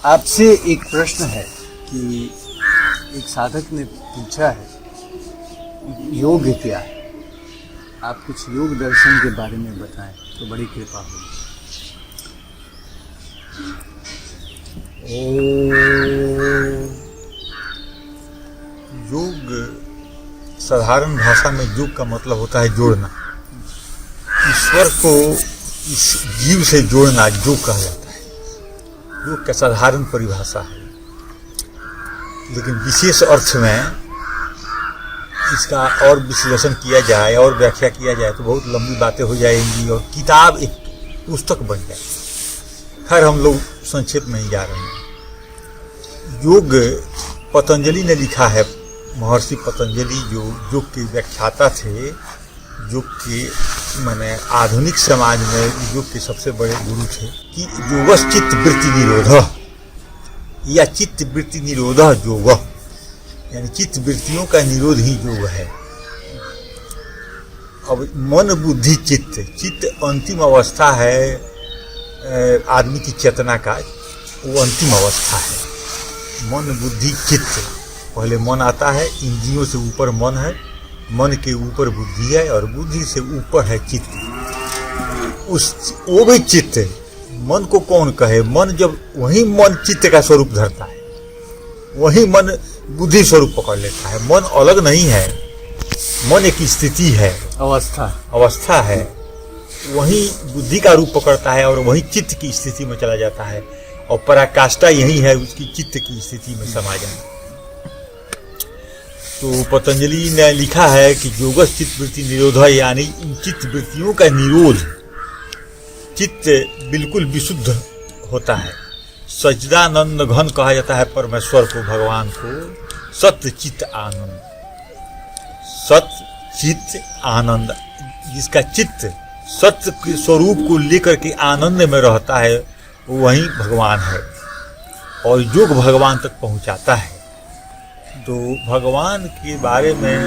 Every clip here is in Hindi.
आपसे एक प्रश्न है कि एक साधक ने पूछा है योग क्या है। आप कुछ योग दर्शन के बारे में बताएं तो बड़ी कृपा होगी। योग साधारण भाषा में योग का मतलब होता है जोड़ना। ईश्वर को इस जीव से जोड़ना योग कहा जाता है। योग का साधारण परिभाषा है, लेकिन विशेष अर्थ में इसका और विश्लेषण किया जाए और व्याख्या किया जाए तो बहुत लंबी बातें हो जाएंगी और किताब एक पुस्तक बन जाए। खैर हम लोग संक्षेप में ही जा रहे हैं। योग पतंजलि ने लिखा है। महर्षि पतंजलि जो योग के व्याख्याता थे, योग के माने आधुनिक समाज में योग के सबसे बड़े गुरु थे कि योगस चित्त वृत्ति निरोध या चित्त वृत्ति निरोध योग, यानी चित्त वृत्तियों का निरोध ही योग है। अब मन बुद्धि चित्त, चित्त अंतिम अवस्था है आदमी की चेतना का, वो अंतिम अवस्था है। मन बुद्धि चित्त, पहले मन आता है, इंद्रियों से ऊपर मन है, मन के ऊपर बुद्धि है और बुद्धि से ऊपर है चित्त। वो भी चित्त, मन को कौन कहे, मन जब वही मन चित्त का स्वरूप धरता है, वही मन बुद्धि स्वरूप पकड़ लेता है। मन अलग नहीं है, मन एक स्थिति है, अवस्था है, वही बुद्धि का रूप पकड़ता है और वही चित्त की स्थिति में चला जाता है और पराकाष्ठा यही है उसकी चित्त की स्थिति में समा जाना। तो पतंजलि ने लिखा है कि योगस चित्त वृत्ति निरोध, यानी इन चित्त वृत्तियों का निरोध, चित्त बिल्कुल विशुद्ध होता है। सच्चिदानंद घन कहा जाता है परमेश्वर को, भगवान को। सत्य चित्त आनंद, सत्य चित्त आनंद, जिसका चित्त सत्य के स्वरूप को लेकर के आनंद में रहता है वही भगवान है और योग भगवान तक पहुंचाता है। तो भगवान के बारे में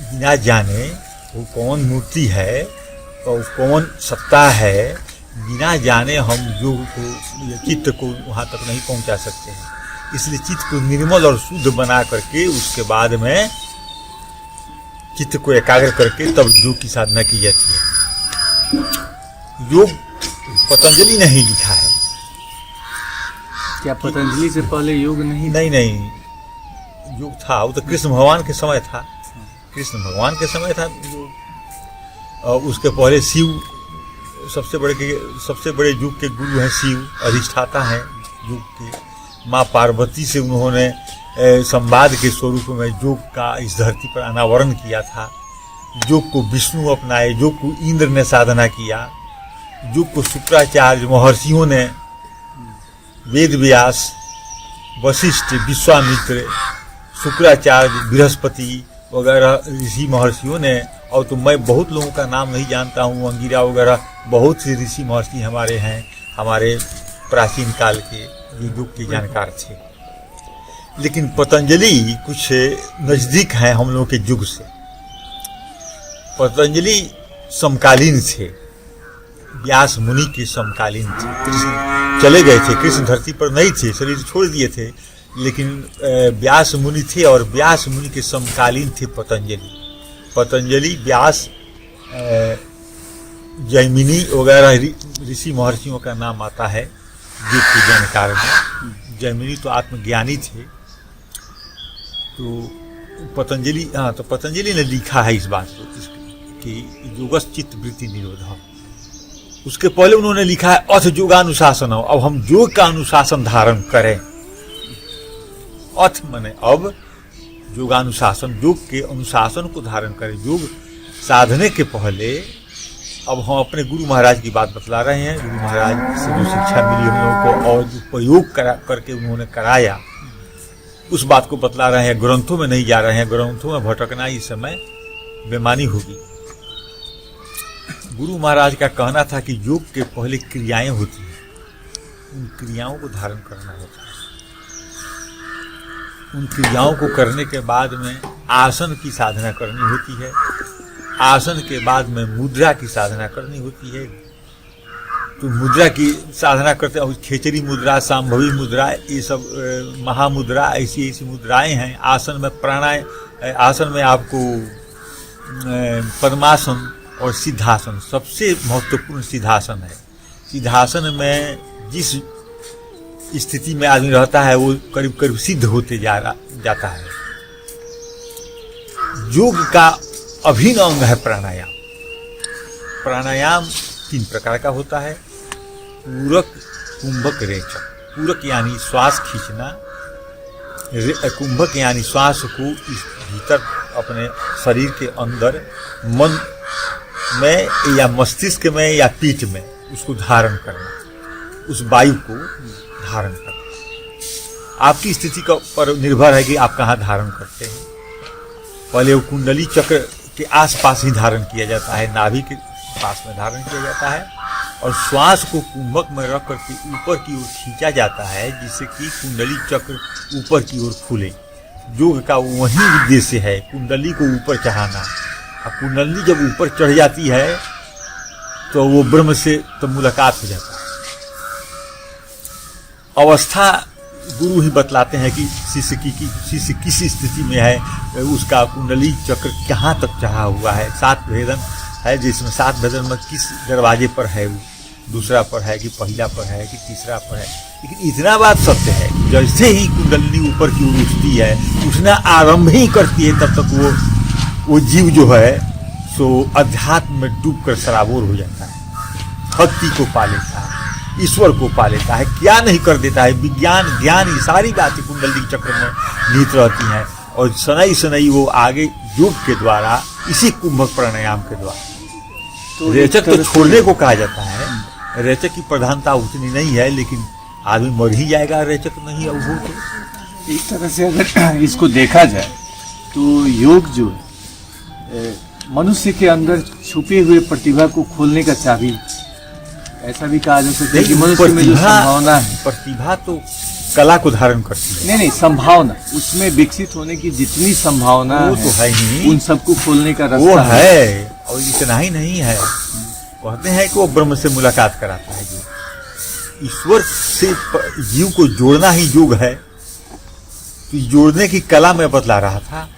बिना जाने वो कौन मूर्ति है और कौन सत्ता है, बिना जाने हम योग को, चित्त को वहाँ तक नहीं पहुँचा सकते हैं। इसलिए चित्त को निर्मल और शुद्ध बना करके उसके बाद में चित्त को एकाग्र करके तब योग की साधना की जाती है। योग पतंजलि ने ही लिखा है। क्या पतंजलि से पहले योग नहीं? नहीं, योग था, वो तो कृष्ण भगवान के समय था। कृष्ण भगवान के समय था और उसके पहले शिव सबसे बड़े योग के गुरु हैं। शिव अधिष्ठाता हैं योग के। माँ पार्वती से उन्होंने संवाद के स्वरूप में योग का इस धरती पर अनावरण किया था। योग को विष्णु अपनाए, योग को इंद्र ने साधना किया, योग को शुक्राचार्य महर्षियों ने, वेद व्यास, वशिष्ठ, विश्वामित्र, शुक्राचार्य, बृहस्पति वगैरह ऋषि महर्षियों ने, और तो मैं बहुत लोगों का नाम नहीं जानता हूँ, अंगिरा वगैरह बहुत से ऋषि महर्षि हमारे हैं, हमारे प्राचीन काल के योग के जानकार थे। लेकिन पतंजलि कुछ नज़दीक हैं हम लोगों के युग से। पतंजलि समकालीन थे, व्यास मुनि के समकालीन थे। कृष्ण चले गए थे, कृष्ण धरती पर नहीं थे, शरीर छोड़ दिए थे, लेकिन व्यास मुनि थे और व्यास मुनि के समकालीन थे पतंजलि। पतंजलि, व्यास, जैमिनी वगैरह ऋषि महर्षियों का नाम आता है योग के जानकार में। जैमिनी तो आत्मज्ञानी थे। तो पतंजलि ने लिखा है इस बात को कि योगस चित्त वृत्ति निरोध। उसके पहले उन्होंने लिखा है अथ योगानुशासन। अब हम योग का अनुशासन धारण करें। अथ माने अब योगानुशासन, योग के अनुशासन को धारण करें। योग साधने के पहले अब हम अपने गुरु महाराज की बात बतला रहे हैं। गुरु महाराज से जो शिक्षा मिली हम लोगों को और जो प्रयोग करके उन्होंने कराया, उस बात को बतला रहे हैं। ग्रंथों में नहीं जा रहे हैं, ग्रंथों में भटकना इस समय बेमानी होगी। गुरु महाराज का कहना था कि योग के पहले क्रियाएं होती हैं, उन क्रियाओं को धारण करना होता है। उन क्रियाओं को करने के बाद में आसन की साधना करनी होती है। आसन के बाद में मुद्रा की साधना करनी होती है। तो मुद्रा की साधना करते हैं, खेचरी मुद्रा, सांभवी मुद्रा, ये सब महामुद्रा, ऐसी ऐसी मुद्राएं हैं। आसन में आसन में आपको पद्मासन और सिद्धासन, सबसे महत्वपूर्ण सिद्धासन है। सिद्धासन में जिस स्थिति में आदमी रहता है वो करीब करीब सिद्ध होते जाता है। योग का अभिन्न अंग है प्राणायाम। प्राणायाम 3 प्रकार का होता है, पूरक, कुंभक, रेचक। पूरक यानी श्वास खींचना, कुंभक यानी श्वास को इस भीतर अपने शरीर के अंदर मन में या मस्तिष्क में या पीठ में उसको धारण करना, उस वायु को धारण करना। आपकी स्थिति का पर निर्भर है कि आप कहाँ धारण करते हैं। पहले वो कुंडली चक्र के आसपास ही धारण किया जाता है, नाभि के पास में धारण किया जाता है, और श्वास को कुंभक में रख करके ऊपर की ओर खींचा जाता है, जिससे कि कुंडली चक्र ऊपर की ओर खुले। योग का वही उद्देश्य है, कुंडली को ऊपर चढ़ाना। अब कुंडली जब ऊपर चढ़ जाती है तो वो ब्रह्म से तो मुलाकात हो जाता है। अवस्था गुरु ही बतलाते हैं कि शिष्य किस स्थिति में है, उसका कुंडली चक्र कहाँ तक चढ़ा हुआ है। 7 भेदन है, जिसमें 7 भेदन में किस दरवाजे पर है, वो दूसरा पर है कि पहला पर है कि तीसरा पर है। लेकिन इतना बात सत्य है कि जैसे ही कुंडली ऊपर की ओर उठती है, उठना आरंभ ही करती है, तब तक वो जीव जो है सो अध्यात्म में डूबकर सराबोर हो जाता है, भक्ति को पा लेता है, ईश्वर को पा लेता है, क्या नहीं कर देता है। विज्ञान, ज्ञान, ये सारी बातें कुंडली चक्र में निहित रहती हैं, और सनई वो आगे योग के द्वारा, इसी कुंभक प्राणायाम के द्वारा। तो रेचक तो छोड़ने को कहा जाता है। रेचक की प्रधानता उतनी नहीं है, लेकिन आदमी मर ही जाएगा रेचक नहीं अब हो तो। एक तरह से अगर इसको देखा जाए तो योग जो मनुष्य के अंदर छुपे हुए प्रतिभा को खोलने का चाबी, ऐसा भी कहा जा सकता है कि मनुष्य में जो संभावना है, प्रतिभा तो कला को धारण करती है। नहीं, संभावना, उसमें विकसित होने की जितनी संभावना वो तो है ही, उन सबको खोलने का रास्ता वो है। और इतना ही नहीं है, कहते हैं कि वो ब्रह्म से मुलाकात कराता है। जो ईश्वर से जीव को जोड़ना ही योग है। तो जोड़ने की कला में बतला रहा था,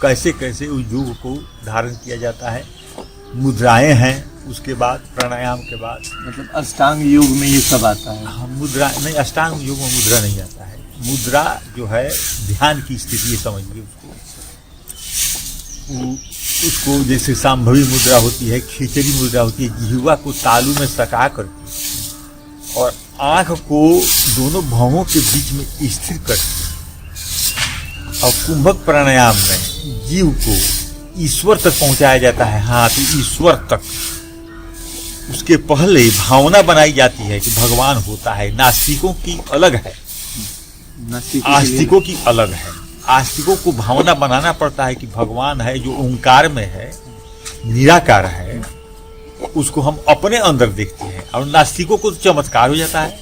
कैसे कैसे उस योग को धारण किया जाता है। मुद्राएं हैं, उसके बाद प्राणायाम के बाद, मतलब अष्टांग योग में ये सब आता है। हाँ, मुद्रा नहीं, अष्टांग योग में मुद्रा नहीं आता है। मुद्रा जो है ध्यान की स्थिति समझिए उसको जैसे सांभवी मुद्रा होती है, खिचड़ी मुद्रा होती है, जिह्वा को तालू में सटा करती और आंख को दोनों भौहों के बीच में स्थिर करती। और कुंभक प्राणायाम में जीव को ईश्वर तक पहुंचाया जाता है। हाँ, तो ईश्वर तक उसके पहले भावना बनाई जाती है कि भगवान होता है। नास्तिकों की अलग है, आस्तिकों की अलग है। आस्तिकों को भावना बनाना पड़ता है कि भगवान है जो ओंकार में है, निराकार है, उसको हम अपने अंदर देखते हैं। और नास्तिकों को तो चमत्कार हो जाता है,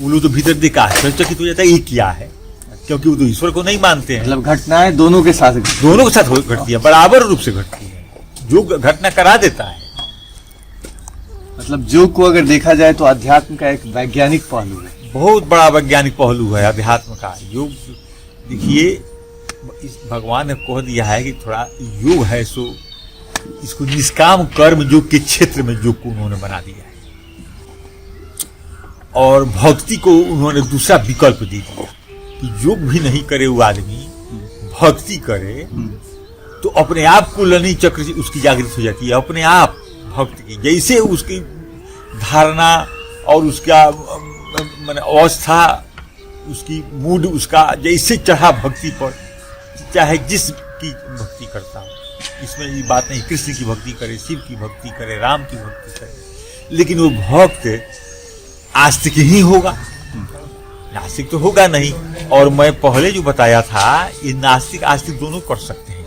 वो लोग तो भीतर देख आश्चर्यचकित हो जाता है ये क्या है, क्योंकि वो तो ईश्वर को नहीं मानते हैं। मतलब घटनाएं दोनों के साथ घटती है, बराबर रूप से घटती है। जो घटना करा देता है। मतलब योग को अगर देखा जाए तो अध्यात्म का एक वैज्ञानिक पहलू है, बहुत बड़ा वैज्ञानिक पहलू है अध्यात्म का। योग देखिए, इस भगवान ने कह दिया है कि थोड़ा योग है सो इसको निष्काम कर्म योग के क्षेत्र में योग को उन्होंने बना दिया है। और भक्ति को उन्होंने दूसरा विकल्प दे दिया कि योग भी नहीं करे वो आदमी, भक्ति करे तो अपने आप कुंडली चक्र से उसकी जागृत हो जाती है। अपने आप भक्त की जैसे उसकी धारणा और उसका माने अवस्था, उसकी मूड, उसका जैसे चढ़ा भक्ति पर, चाहे जिसकी भक्ति करता हो, इसमें ये बात नहीं कृष्ण की भक्ति करे, शिव की भक्ति करे, राम की भक्ति करे, लेकिन वो भक्त आस्तिक ही होगा, नास्तिक तो होगा नहीं। और मैं पहले जो बताया था, ये नास्तिक आस्तिक दोनों कर सकते हैं।